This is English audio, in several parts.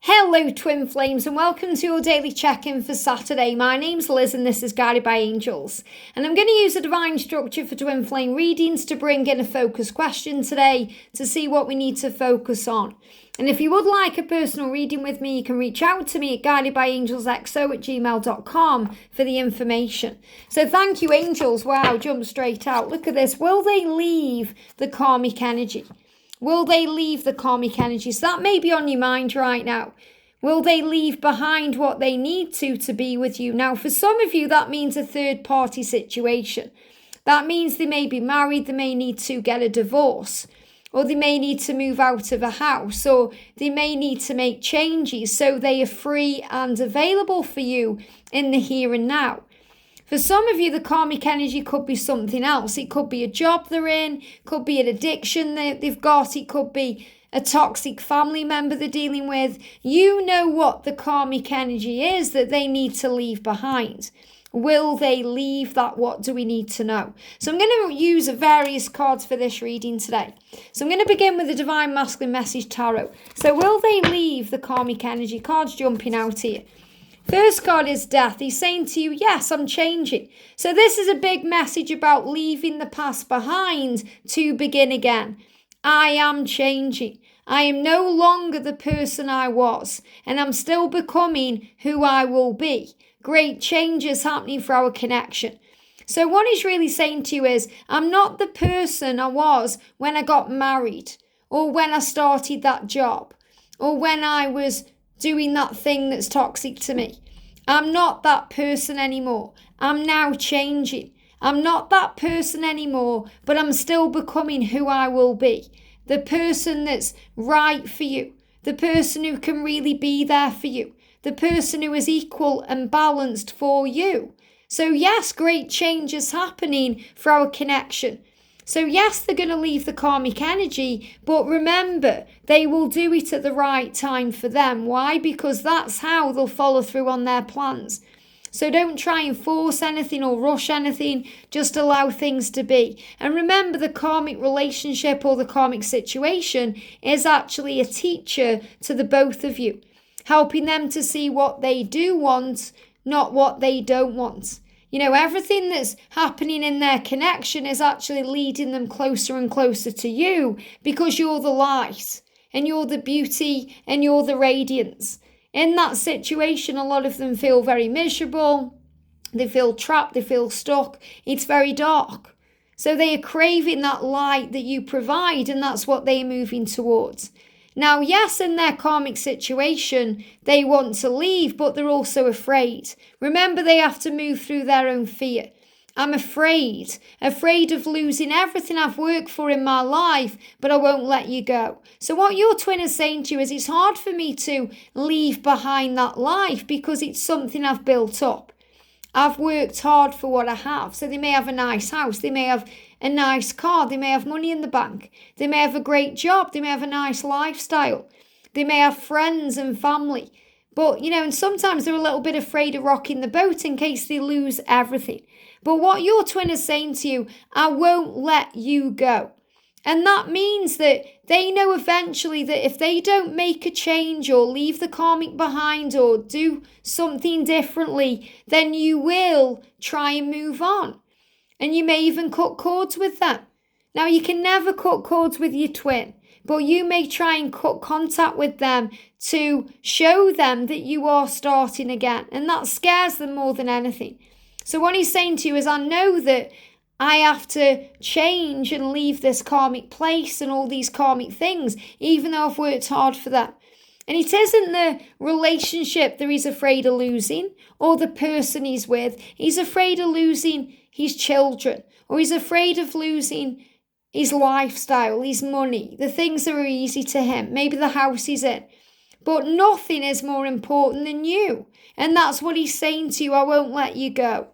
Hello twin flames and welcome to your daily check-in for Saturday. My name's Liz and this is Guided by Angels. And I'm going to use a divine structure for twin flame readings to bring in a focus question today to see what we need to focus on. And if you would like a personal reading with me, you can reach out to me at guidedbyangelsxo@gmail.com for the information. So thank you angels. Wow, jump straight out. Look at this. Will they leave the karmic energy? Will they leave the karmic energy? So that may be on your mind right now. Will they leave behind what they need to be with you? Now, for some of you, that means a third-party situation. That means they may be married, they may need to get a divorce, or they may need to move out of a house, or they may need to make changes so they are free and available for you in the here and now. For some of you, the karmic energy could be something else. It could be a job they're in, could be an addiction that they've got, it could be a toxic family member they're dealing with. You know what the karmic energy is that they need to leave behind. Will they leave that? What do we need to know? So I'm going to use various cards for this reading today. So I'm going to begin with the Divine Masculine Message Tarot. So will they leave the karmic energy? Cards jumping out here. First card is Death. He's saying to you, yes, I'm changing. So this is a big message about leaving the past behind to begin again. I am changing. I am no longer the person I was, and I'm still becoming who I will be. Great changes happening for our connection. So what he's really saying to you is, I'm not the person I was when I got married, or when I started that job, or when I was doing that thing that's toxic to me. I'm not that person anymore. I'm now changing. I'm not that person anymore, but I'm still becoming who I will be. The person that's right for you. The person who can really be there for you. The person who is equal and balanced for you. So yes, great change is happening for our connection. So yes, they're going to leave the karmic energy, but remember, they will do it at the right time for them. Why? Because that's how they'll follow through on their plans. So don't try and force anything or rush anything, just allow things to be. And remember, the karmic relationship or the karmic situation is actually a teacher to the both of you, helping them to see what they do want, not what they don't want. You know, everything that's happening in their connection is actually leading them closer and closer to you because you're the light and you're the beauty and you're the radiance. In that situation, a lot of them feel very miserable. They feel trapped. They feel stuck. It's very dark. So they are craving that light that you provide, and that's what they are moving towards. Now, yes, in their karmic situation, they want to leave, but they're also afraid. Remember, they have to move through their own fear. I'm afraid of losing everything I've worked for in my life, but I won't let you go. So what your twin is saying to you is, it's hard for me to leave behind that life because it's something I've built up. I've worked hard for what I have. So they may have a nice house. They may have a nice car. They may have money in the bank. They may have a great job. They may have a nice lifestyle. They may have friends and family. But, you know, and sometimes they're a little bit afraid of rocking the boat in case they lose everything. But what your twin is saying to you, I won't let you go. And that means that they know eventually that if they don't make a change or leave the karmic behind or do something differently, then you will try and move on. And you may even cut cords with them. Now, you can never cut cords with your twin, but you may try and cut contact with them to show them that you are starting again. And that scares them more than anything. So what he's saying to you is, I know that I have to change and leave this karmic place and all these karmic things, even though I've worked hard for them. And it isn't the relationship that he's afraid of losing or the person he's with. He's afraid of losing his children, or he's afraid of losing his lifestyle, his money, the things that are easy to him, maybe the house he's in. But nothing is more important than you. And that's what he's saying to you, I won't let you go.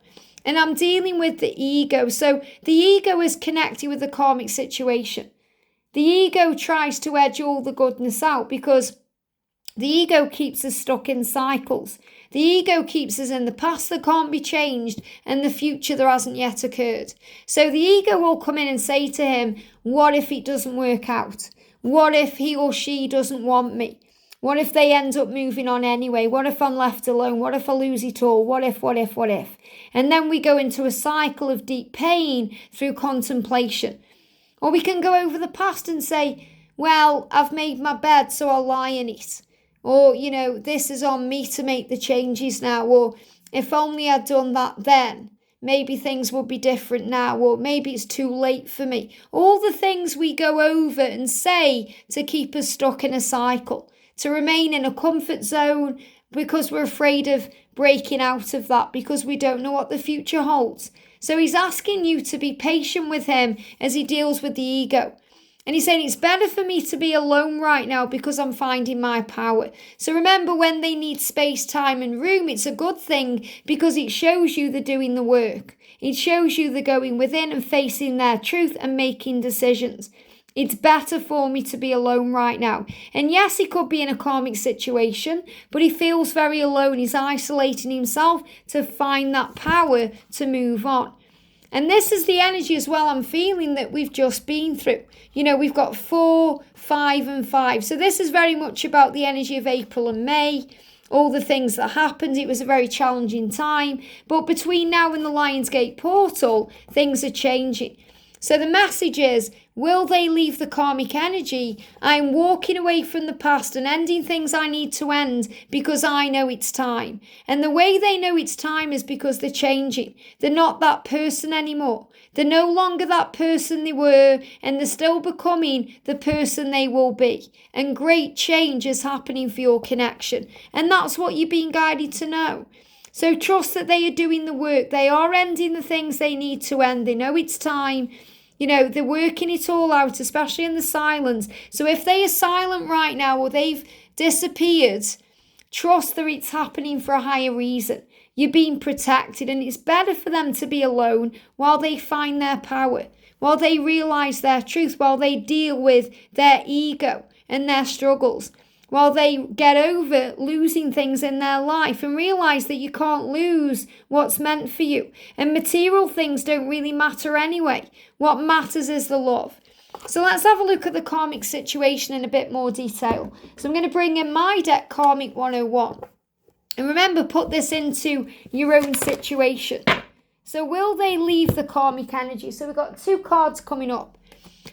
And I'm dealing with the ego. So the ego is connected with the karmic situation. The ego tries to edge all the goodness out because the ego keeps us stuck in cycles. The ego keeps us in the past that can't be changed and the future that hasn't yet occurred. So the ego will come in and say to him, what if it doesn't work out? What if he or she doesn't want me? What if they end up moving on anyway? What if I'm left alone? What if I lose it all? What if? And then we go into a cycle of deep pain through contemplation. Or we can go over the past and say, well, I've made my bed, so I'll lie in it. Or, this is on me to make the changes now. Or if only I'd done that then, maybe things would be different now. Or maybe it's too late for me. All the things we go over and say to keep us stuck in a cycle, to remain in a comfort zone because we're afraid of breaking out of that, because we don't know what the future holds. So he's asking you to be patient with him as he deals with the ego. And he's saying it's better for me to be alone right now because I'm finding my power. So remember, when they need space, time and room, it's a good thing because it shows you they're doing the work. It shows you they're going within and facing their truth and making decisions. It's better for me to be alone right now. And yes, he could be in a karmic situation, but he feels very alone. He's isolating himself to find that power to move on. And this is the energy as well I'm feeling that we've just been through. We've got 4, 5 and 5. So this is very much about the energy of April and May, all the things that happened. It was a very challenging time. But between now and the Lionsgate portal, things are changing. So the message is, will they leave the karmic energy? I'm walking away from the past and ending things I need to end because I know it's time. And the way they know it's time is because they're changing. They're not that person anymore. They're no longer that person they were, and they're still becoming the person they will be. And great change is happening for your connection. And that's what you're being guided to know. So trust that they are doing the work. They are ending the things they need to end. They know it's time. They're working it all out, especially in the silence. So if they are silent right now or they've disappeared, trust that it's happening for a higher reason. You're being protected, and it's better for them to be alone while they find their power, while they realise their truth, while they deal with their ego and their struggles, while they get over losing things in their life and realise that you can't lose what's meant for you. And material things don't really matter anyway. What matters is the love. So let's have a look at the karmic situation in a bit more detail. So I'm going to bring in my deck, Karmic 101. And remember, put this into your own situation. So will they leave the karmic energy? So we've got 2 cards coming up.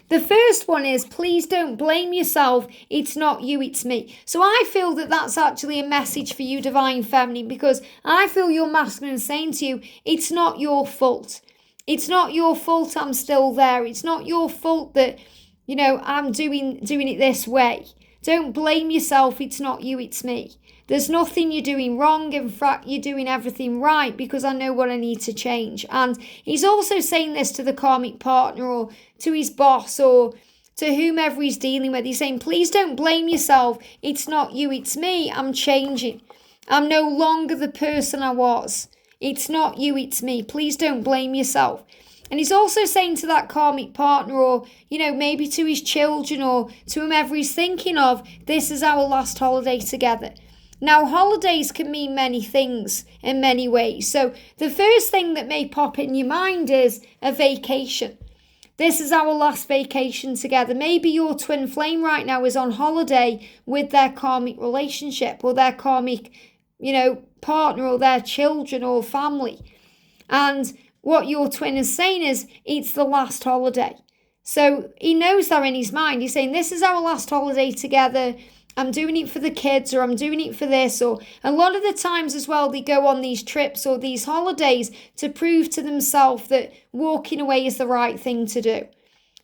The first one is, please don't blame yourself. It's not you, it's me. So I feel that that's actually a message for you, Divine Feminine, because I feel your masculine is saying to you, it's not your fault. It's not your fault I'm still there. It's not your fault that, I'm doing it this way. Don't blame yourself. It's not you, it's me. There's nothing you're doing wrong. In fact, you're doing everything right because I know what I need to change. And he's also saying this to the karmic partner or to his boss or to whomever he's dealing with. He's saying, please don't blame yourself. It's not you, it's me. I'm changing. I'm no longer the person I was. It's not you, it's me. Please don't blame yourself. And he's also saying to that karmic partner or, maybe to his children or to whomever he's thinking of, this is our last holiday together. Now, holidays can mean many things in many ways. So the first thing that may pop in your mind is a vacation. This is our last vacation together. Maybe your twin flame right now is on holiday with their karmic relationship or their karmic, partner or their children or family. And what your twin is saying is, it's the last holiday. So he knows that in his mind. He's saying, this is our last holiday together. I'm doing it for the kids, or I'm doing it for this. Or a lot of the times as well, they go on these trips or these holidays to prove to themselves that walking away is the right thing to do.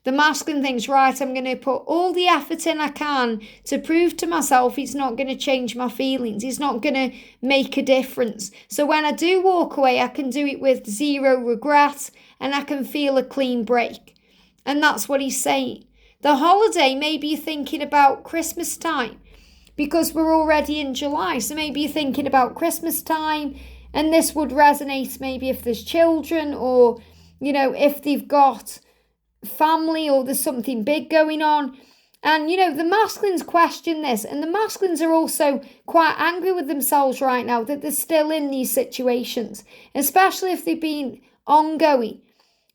The masculine thinks, right, I'm going to put all the effort in I can to prove to myself it's not going to change my feelings. It's not going to make a difference. So when I do walk away, I can do it with 0 regret and I can feel a clean break. And that's what he's saying. The holiday, maybe you're thinking about Christmas time because we're already in July. So maybe you're thinking about Christmas time, and this would resonate maybe if there's children or, if they've got family or there's something big going on. And, the masculines question this, and the masculines are also quite angry with themselves right now that they're still in these situations, especially if they've been ongoing.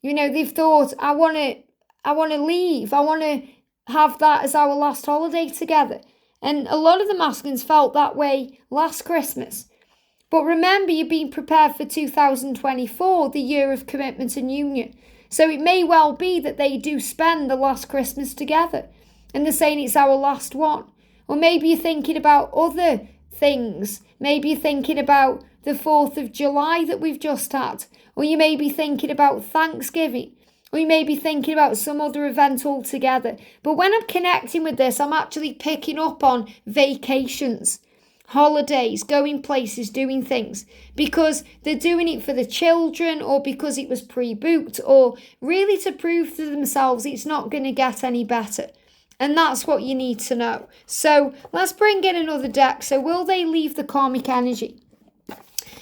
They've thought, I want to leave. I want to have that as our last holiday together. And a lot of the masculines felt that way last Christmas. But remember, you're being prepared for 2024, the year of commitment and union. So it may well be that they do spend the last Christmas together. And they're saying it's our last one. Or maybe you're thinking about other things. Maybe you're thinking about the 4th of July that we've just had. Or you may be thinking about Thanksgiving. Or you may be thinking about some other event altogether. But when I'm connecting with this, I'm actually picking up on vacations, holidays, going places, doing things. Because they're doing it for the children, or because it was pre-booked, or really to prove to themselves it's not going to get any better. And that's what you need to know. So let's bring in another deck. So will they leave the karmic energy?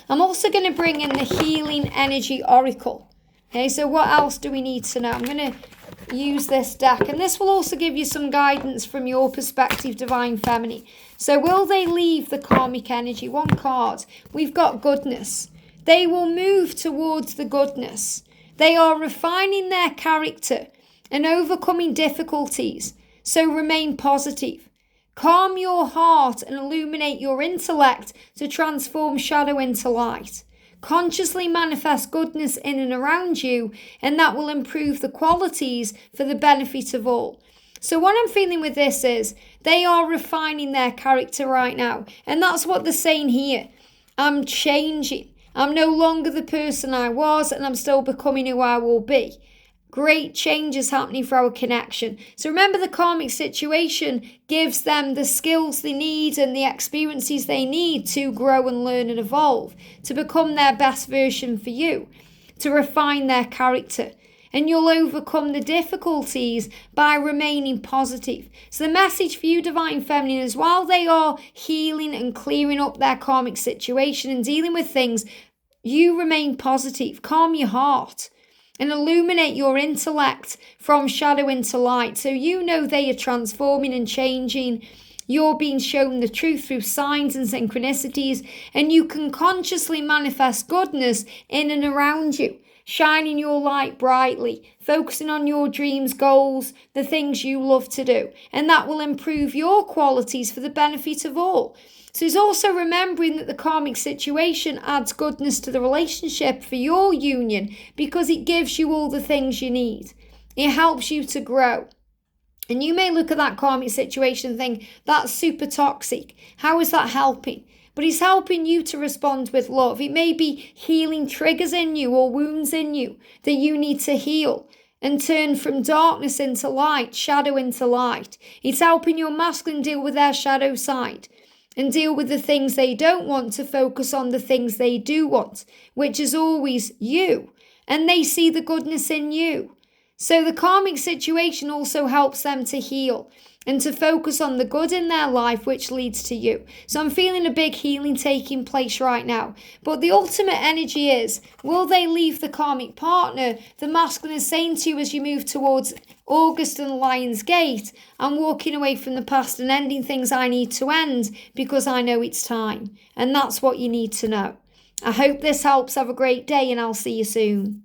I'm also going to bring in the healing energy oracle. Okay, so what else do we need to know? I'm going to use this deck. And this will also give you some guidance from your perspective, Divine Feminine. So will they leave the karmic energy? One card. We've got goodness. They will move towards the goodness. They are refining their character and overcoming difficulties. So remain positive. Calm your heart and illuminate your intellect to transform shadow into light. Consciously manifest goodness in and around you, and that will improve the qualities for the benefit of all. So what I'm feeling with this is they are refining their character right now. And that's what they're saying here. I'm changing. I'm no longer the person I was, and I'm still becoming who I will be. Great changes happening for our connection. So remember, the karmic situation gives them the skills they need and the experiences they need to grow and learn and evolve, to become their best version for you, to refine their character. And you'll overcome the difficulties by remaining positive. So the message for you, Divine Feminine, is while they are healing and clearing up their karmic situation and dealing with things, you remain positive. Calm your heart and illuminate your intellect from shadow into light. So you know they are transforming and changing. You're being shown the truth through signs and synchronicities, and you can consciously manifest goodness in and around you, shining your light brightly, focusing on your dreams, goals, the things you love to do. And that will improve your qualities for the benefit of all. So it's also remembering that the karmic situation adds goodness to the relationship for your union, because it gives you all the things you need. It helps you to grow. And you may look at that karmic situation and think, that's super toxic. How is that helping? But it's helping you to respond with love. It may be healing triggers in you or wounds in you that you need to heal and turn from darkness into light, shadow into light. It's helping your masculine deal with their shadow side and deal with the things they don't want, to focus on the things they do want, which is always you. And they see the goodness in you. So the karmic situation also helps them to heal and to focus on the good in their life, which leads to you. So I'm feeling a big healing taking place right now. But the ultimate energy is, will they leave the karmic partner? The masculine is saying to you as you move towards August and Lion's Gate, I'm walking away from the past and ending things I need to end because I know it's time. And that's what you need to know. I hope this helps. Have a great day, and I'll see you soon.